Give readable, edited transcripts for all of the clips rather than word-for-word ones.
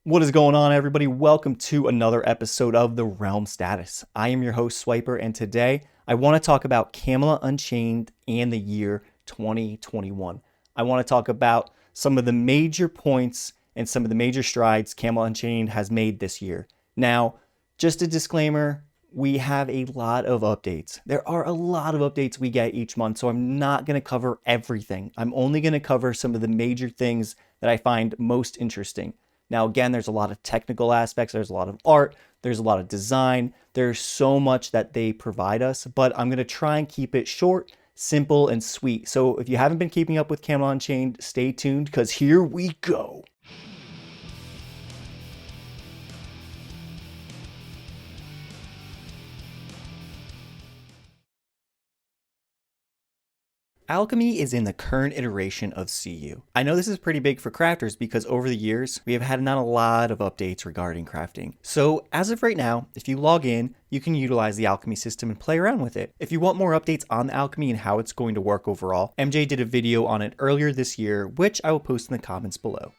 What is going on, everybody? Welcome to another episode of The Realm Status. I am your host, Swiper, and today I want to talk about Camelot Unchained and the year 2021. I want to talk about some of the major points and some of the major strides Camelot Unchained has made this year. Now, just a disclaimer, we have a lot of updates. There are a lot of updates we get each month, so I'm not going to cover everything. I'm only going to cover some of the major things that I find most interesting. Now, again, there's a lot of technical aspects, there's a lot of art, there's a lot of design, there's so much that they provide us, but I'm going to try and keep it short, simple, and sweet. So if you haven't been keeping up with Camelot Unchained, stay tuned, because here we go. Alchemy is in the current iteration of CU. I know this is pretty big for crafters because over the years, we have had not a lot of updates regarding crafting. So as of right now, if you log in, you can utilize the alchemy system and play around with it. If you want more updates on the alchemy and how it's going to work overall, MJ did a video on it earlier this year, which I will post in the comments below.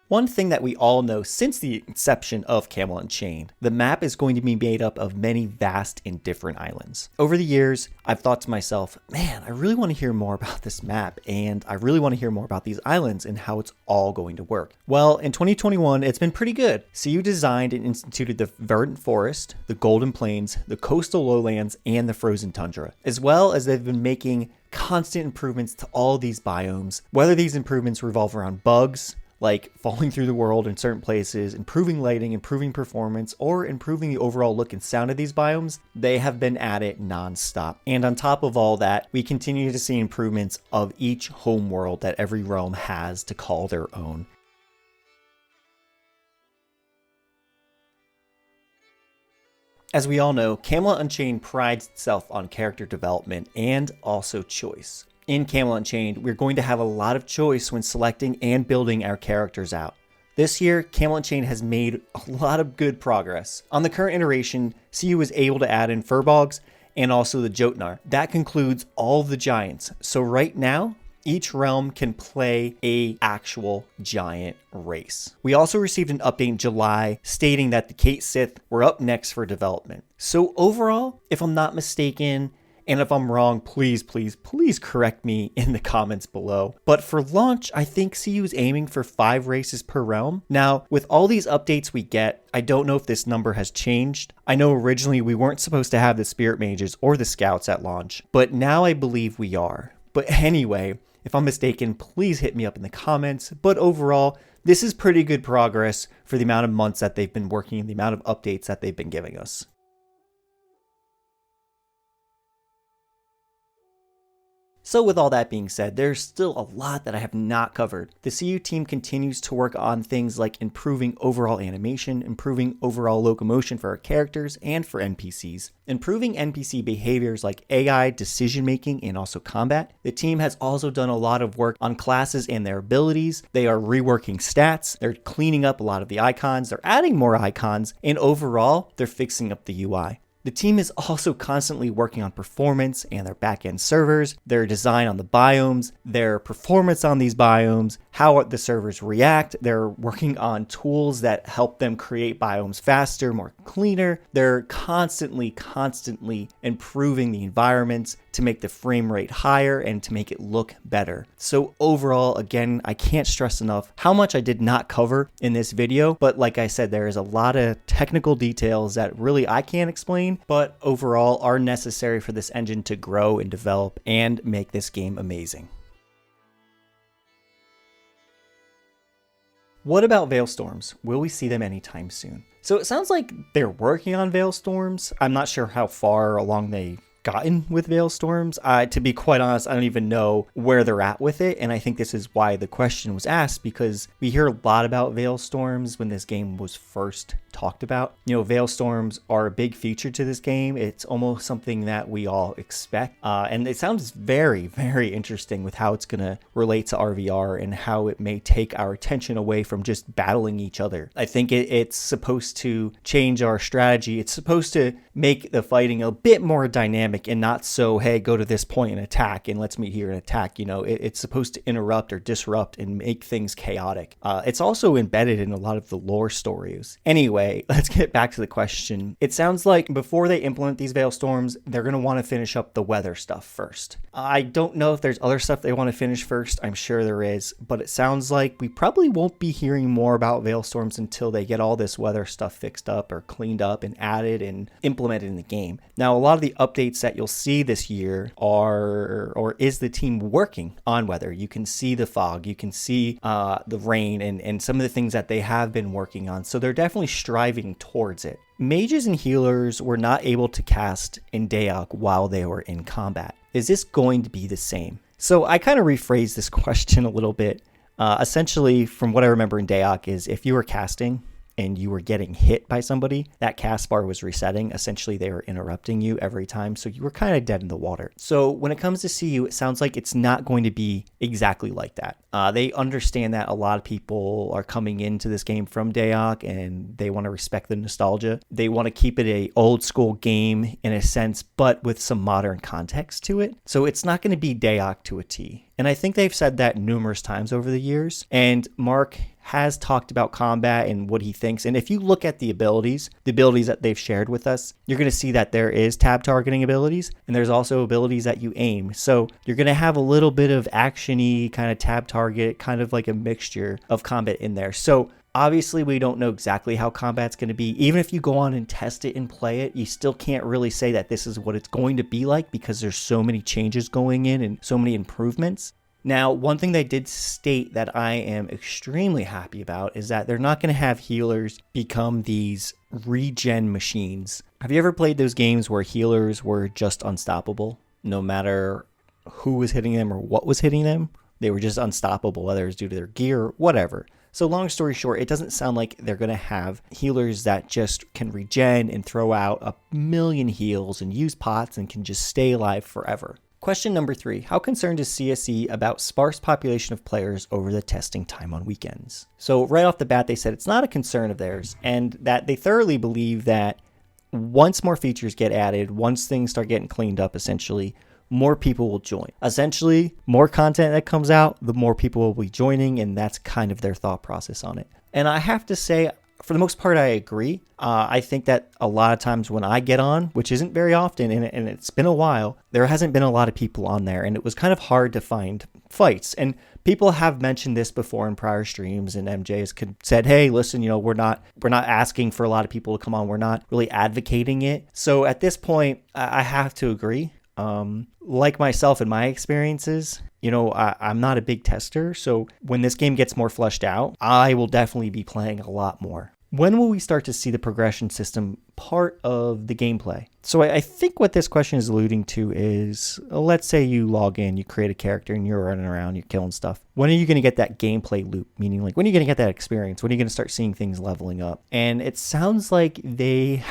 One thing that we all know since the inception of Camelot Unchained, the map is going to be made up of many vast and different islands. Over the years, I've thought to myself, man, I really want to hear more about this map, and I really want to hear more about these islands and how it's all going to work. Well, in 2021, it's been pretty good. CU designed and instituted the verdant forest, the golden plains, the coastal lowlands, and the frozen tundra, as well as they've been making constant improvements to all these biomes, whether these improvements revolve around bugs, like falling through the world in certain places, improving lighting, improving performance, or improving the overall look and sound of these biomes, they have been at it non-stop. And on top of all that, we continue to see improvements of each home world that every realm has to call their own. As we all know, Camelot Unchained prides itself on character development and also choice. In Camelot Unchained, we're going to have a lot of choice when selecting and building our characters out. This year, Camelot Unchained has made a lot of good progress. On the current iteration, CU was able to add in Furbolgs and also the Jotnar. That concludes all the giants. So right now, each realm can play a actual giant race. We also received an update in July stating that the Kate Sith were up next for development. So overall, if I'm not mistaken, and if I'm wrong, please correct me in the comments below. But for launch, I think CU is aiming for 5 races per realm. Now, with all these updates we get, I don't know if this number has changed. I know originally we weren't supposed to have the Spirit Mages or the Scouts at launch, but now I believe we are. But anyway, if I'm mistaken, please hit me up in the comments. But overall, this is pretty good progress for the amount of months that they've been working and the amount of updates that they've been giving us. So with all that being said, there's still a lot that I have not covered. The CU team continues to work on things like improving overall animation, improving overall locomotion for our characters and for NPCs, improving NPC behaviors like AI, decision making, and also combat. The team has also done a lot of work on classes and their abilities. They are reworking stats, they're cleaning up a lot of the icons, they're adding more icons, and overall, they're fixing up the UI. The team is also constantly working on performance and their backend servers, their design on the biomes, their performance on these biomes, how the servers react. They're working on tools that help them create biomes faster, more cleaner. They're constantly improving the environments to make the frame rate higher and to make it look better. So overall, again, I can't stress enough how much I did not cover in this video, but like I said, there is a lot of technical details that really I can't explain, but overall are necessary for this engine to grow and develop and make this game amazing. What about Veilstorms? Will we see them anytime soon? So it sounds like they're working on Veilstorms. I'm not sure how far along they've gotten with Veilstorms. To be quite honest, I don't even know where they're at with it, and I think this is why the question was asked, because we hear a lot about Veilstorms when this game was first talked about. You know, Veilstorms are a big feature to this game. It's almost something that we all expect, and it sounds very interesting with how it's going to relate to RVR and how it may take our attention away from just battling each other. I think it's supposed to change our strategy. It's supposed to make the fighting a bit more dynamic and not so, hey, go to this point and attack and let's meet here and attack. It's supposed to interrupt or disrupt and make things chaotic. It's also embedded in a lot of the lore stories. Anyway, let's get back to the question. It sounds like before they implement these Veil Storms, they're going to want to finish up the weather stuff first. I don't know if there's other stuff they want to finish first. I'm sure there is, but it sounds like we probably won't be hearing more about Veil Storms until they get all this weather stuff fixed up or cleaned up and added and implemented in the game. Now, a lot of the updates that you'll see this year is the team working on weather. You can see the fog, you can see the rain and some of the things that they have been working on. So they're definitely striving towards it. Mages and healers were not able to cast in Daok while they were in combat. Is this going to be the same? So I kind of rephrased this question a little bit. Essentially, from what I remember in Daok is if you were casting and you were getting hit by somebody, that cast bar was resetting. Essentially, they were interrupting you every time, so you were kind of dead in the water. So when it comes to CU, it sounds like it's not going to be exactly like that. They understand that a lot of people are coming into this game from Daok, and they want to respect the nostalgia. They want to keep it a old school game in a sense, but with some modern context to it. So it's not going to be Daok to a T. And I think they've said that numerous times over the years. And Mark has talked about combat and what he thinks. And if you look at the abilities that they've shared with us, you're going to see that there is tab targeting abilities, and there's also abilities that you aim. So you're going to have a little bit of action-y kind of tab target, kind of like a mixture of combat in there. So obviously, we don't know exactly how combat's going to be. Even if you go on and test it and play it, you still can't really say that this is what it's going to be like because there's so many changes going in and so many improvements. Now, one thing they did state that I am extremely happy about is that they're not going to have healers become these regen machines. Have you ever played those games where healers were just unstoppable? No matter who was hitting them or what was hitting them, they were just unstoppable, whether it's due to their gear or whatever. So long story short, it doesn't sound like they're going to have healers that just can regen and throw out a million heals and use pots and can just stay alive forever. Question number 3, how concerned is CSE about sparse population of players over the testing time on weekends? So right off the bat, they said it's not a concern of theirs and that they thoroughly believe that once more features get added, once things start getting cleaned up, essentially, more people will join. Essentially, more content that comes out, the more people will be joining, and that's kind of their thought process on it. And I have to say, for the most part, I agree. I think that a lot of times when I get on, which isn't very often, and it's been a while, there hasn't been a lot of people on there, and it was kind of hard to find fights. And people have mentioned this before in prior streams, and MJ has said, hey, listen, we're not asking for a lot of people to come on. We're not really advocating it. So at this point, I have to agree. Like myself in my experiences, I'm not a big tester. So when this game gets more fleshed out, I will definitely be playing a lot more. When will we start to see the progression system part of the gameplay? So I think what this question is alluding to is, let's say you log in, you create a character and you're running around, you're killing stuff. When are you going to get that gameplay loop? Meaning like, when are you going to get that experience? When are you going to start seeing things leveling up? And it sounds like they're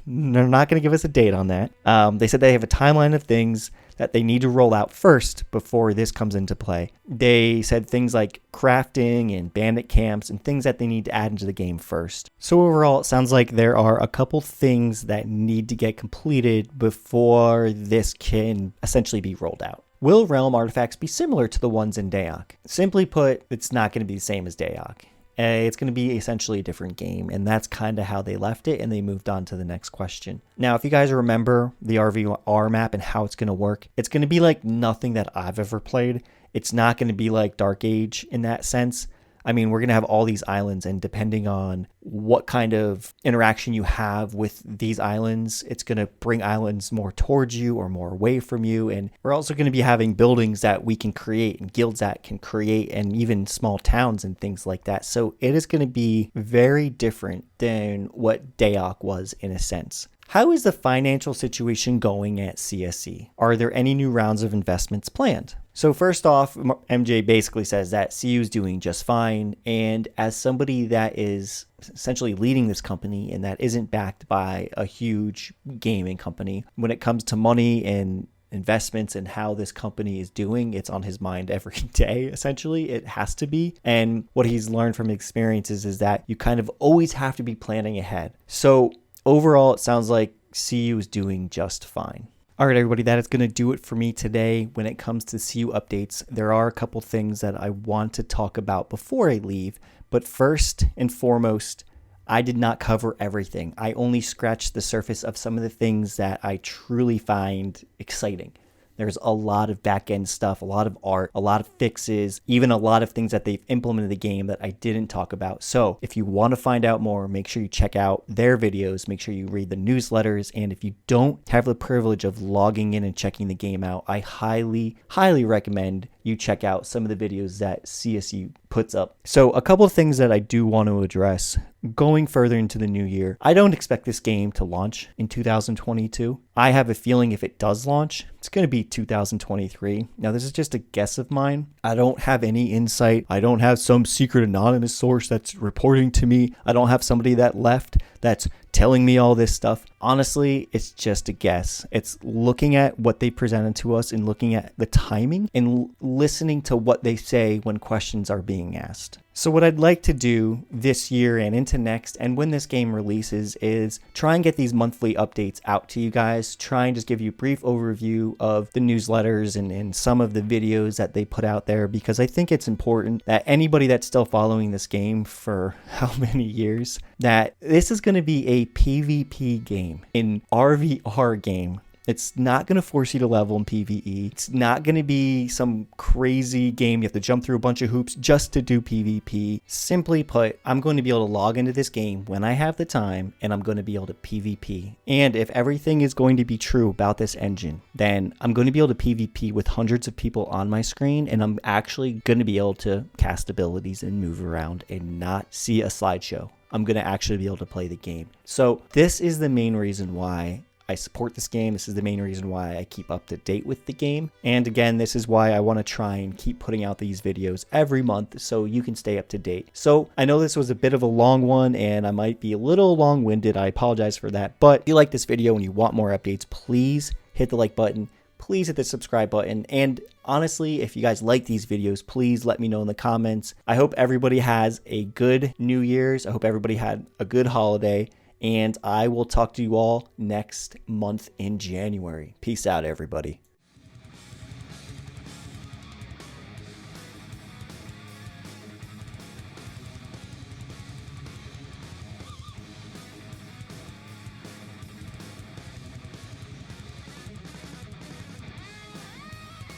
not going to give us a date on that. They said they have a timeline of things that they need to roll out first before this comes into play. They said things like crafting and bandit camps and things that they need to add into the game first. So overall, it sounds like there are a couple things that need to get completed before this can essentially be rolled out. Will realm artifacts be similar to the ones in Daok? Simply put, it's not going to be the same as Daok. It's going to be essentially a different game, and that's kind of how they left it, and they moved on to the next question. Now, if you guys remember the RVR map and how it's going to work, it's going to be like nothing that I've ever played. It's not going to be like Dark Age in that sense. I mean, we're going to have all these islands, and depending on what kind of interaction you have with these islands, it's going to bring islands more towards you or more away from you. And we're also going to be having buildings that we can create and guilds that can create, and even small towns and things like that. So it is going to be very different than what Daok was in a sense. How is the financial situation going at CSE? Are there any new rounds of investments planned? So first off, MJ basically says that CU is doing just fine. And as somebody that is essentially leading this company and that isn't backed by a huge gaming company, when it comes to money and investments and how this company is doing, it's on his mind every day. Essentially, it has to be. And what he's learned from experiences is that you kind of always have to be planning ahead. So overall, it sounds like CU is doing just fine. All right, everybody, that is going to do it for me today. When it comes to CU updates, there are a couple things that I want to talk about before I leave. But first and foremost, I did not cover everything. I only scratched the surface of some of the things that I truly find exciting. There's a lot of back-end stuff, a lot of art, a lot of fixes, even a lot of things that they've implemented in the game that I didn't talk about. So if you want to find out more, make sure you check out their videos, make sure you read the newsletters, and if you don't have the privilege of logging in and checking the game out, I highly, highly recommend you check out some of the videos that CSU puts up. So a couple of things that I do want to address going further into the new year. I don't expect this game to launch in 2022. I have a feeling if it does launch, it's going to be 2023. Now, this is just a guess of mine. I don't have any insight. I don't have some secret anonymous source that's reporting to me. I don't have somebody that left that's telling me all this stuff. Honestly, it's just a guess. It's looking at what they presented to us and looking at the timing and listening to what they say when questions are being asked. So what I'd like to do this year and into next, and when this game releases, is try and get these monthly updates out to you guys, try and just give you a brief overview of the newsletters and some of the videos that they put out there, because I think it's important that anybody that's still following this game for how many years, that this is going to be a PvP game, an RVR game. It's not going to force you to level in PvE. It's not going to be some crazy game you have to jump through a bunch of hoops just to do PvP. Simply put, I'm going to be able to log into this game when I have the time, and I'm going to be able to PvP. And if everything is going to be true about this engine, then I'm going to be able to PvP with hundreds of people on my screen, and I'm actually going to be able to cast abilities and move around and not see a slideshow. I'm going to actually be able to play the game. So this is the main reason why I support this game. This is the main reason why I keep up to date with the game. And again, this is why I want to try and keep putting out these videos every month so you can stay up to date. So I know this was a bit of a long one and I might be a little long-winded. I apologize for that. But if you like this video and you want more updates, please hit the like button. Please hit the subscribe button. And honestly, if you guys like these videos, please let me know in the comments. I hope everybody has a good New Year's. I hope everybody had a good holiday. And I will talk to you all next month in January. Peace out, everybody.